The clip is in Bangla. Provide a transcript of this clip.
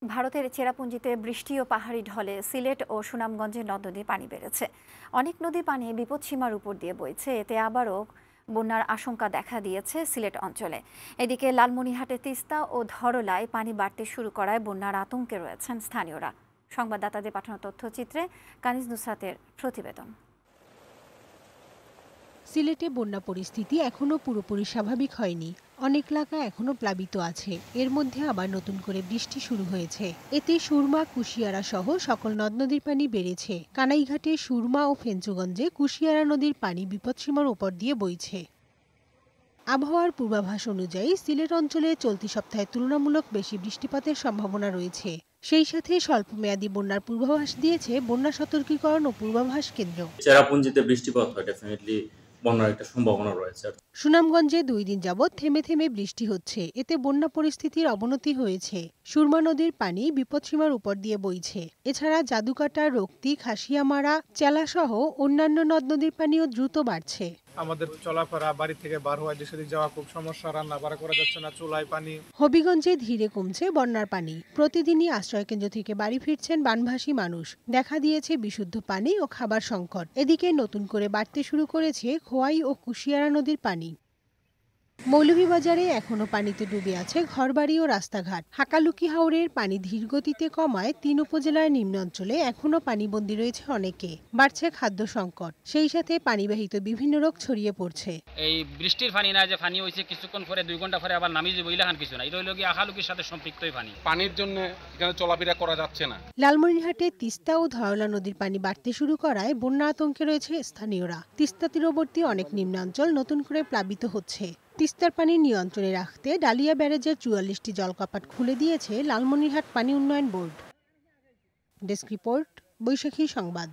ভারতের চেরাপুঞ্জিতে বৃষ্টি ও পাহাড়ি ঢলে সিলেট ও সুনামগঞ্জে নদ-নদীর পানি বেড়েছে। অনেক নদীর পানি বিপদসীমার উপর দিয়ে বইছে। এতে আবারও বন্যার আশঙ্কা দেখা দিয়েছে সিলেট অঞ্চলে। এদিকে লালমনিরহাটে তিস্তা ও ধরলায় পানি বাড়তে শুরু করায় বন্যার আতঙ্কে রয়েছেন স্থানীয়রা। সংবাদদাতাদের পাঠানো তথ্যচিত্রে কানিজ নুসরাতের প্রতিবেদন। সিলেটে বন্যা পরিস্থিতি এখনো পুরোপুরি স্বাভাবিক হয়নি। অনেক এলাকা এখনো প্লাবিত আছে। এর মধ্যে আবার নতুন করে বৃষ্টি শুরু হয়েছে। এতে সুরমা, কুশিয়ারা সহ সকল নদ নদীর পানি বেড়েছে। কানাইঘাটে সুরমা ও ফেঞ্চুগঞ্জে কুশিয়ারা নদীর পানি বিপদসীমার উপর দিয়ে বইছে। আবহাওয়ার পূর্বাভাস অনুযায়ী সিলেট অঞ্চলে চলতি সপ্তাহে তুলনামূলক বেশি বৃষ্টিপাতের সম্ভাবনা রয়েছে। সেই সাথে স্বল্পমেয়াদী বন্যার পূর্বাভাস দিয়েছে বন্যা সতর্কীকরণ ও পূর্বাভাস কেন্দ্র। চেরাপুঞ্জিতে বৃষ্টিপাত হয়, ডেফিনেটলি বন্যার একটা সম্ভাবনা রয়েছে। সুনামগঞ্জে 2 দিন যাবৎ থেমে থেমে বৃষ্টি হচ্ছে। এতে বন্যা পরিস্থিতির অবনতি হয়েছে। সুরমা নদীর পানি বিপদসীমার উপর দিয়ে বইছে। এছাড়া জাদুকাটা, রক্তি, খাসিয়ামারা, চেলাসহ অন্যান্য নদ নদীর পানিও দ্রুত বাড়ছে। আমাদের চলাফেরা, বাড়ি থেকে বার হওয়া, দেশে যাওয়া খুব সমস্যা। রান্না বাড়া করা যাচ্ছে না, চুলায় পানি। হবিগঞ্জে ধীরে কমছে বন্যার পানি। প্রতিদিনই আশ্রয়কেন্দ্র থেকে বাড়ি ফিরছেন বানভাসী মানুষ। দেখা দিয়েছে বিশুদ্ধ পানি ও খাবার সংকট। এদিকে নতুন করে বাড়তে শুরু করেছে খোয়াই ও কুশিয়ারা নদীর পানি। মৌলভীবাজারে এখনো পানিতে ডুবে আছে ঘরবাড়ি ও রাস্তাঘাট। হাকালুকি হাওরের পানি ধীরগতিতে কমায় 3 উপজেলার নিম্নাঞ্চলে এখনো পানিবন্দী রয়েছে অনেকে। বাড়ছে খাদ্য সংকট। সেই সাথে পানিবাহিত বিভিন্ন রোগ ছড়িয়ে পড়ছে। এই বৃষ্টির পানি না যে পানি হয়েছে কিছুক্ষণ পরে 2 ঘন্টা পরে আবার নামিয়ে যাবে, ইলাহান কিছু না। এটা হলো কি হাকালুকির সাথে সম্পৃক্তই পানি। পানির জন্য এখানে চলাফেরা করা যাচ্ছে না। লালমনিরহাটে তিস্তা ও ধরলা নদীর পানি বাড়তে শুরু করায় বন্যা আতঙ্কে রয়েছে স্থানীয়রা। তিস্তা তীরবর্তী অনেক নিম্নাঞ্চল নতুন করে প্লাবিত হচ্ছে। তিস্তার পানি নিয়ন্ত্রণে রাখতে ডালিয়া ব্যারেজের 44টি জলকপাট খুলে দিয়েছে লালমনিরহাট পানি উন্নয়ন বোর্ড। ডেস্ক রিপোর্ট, বৈশাখী সংবাদ।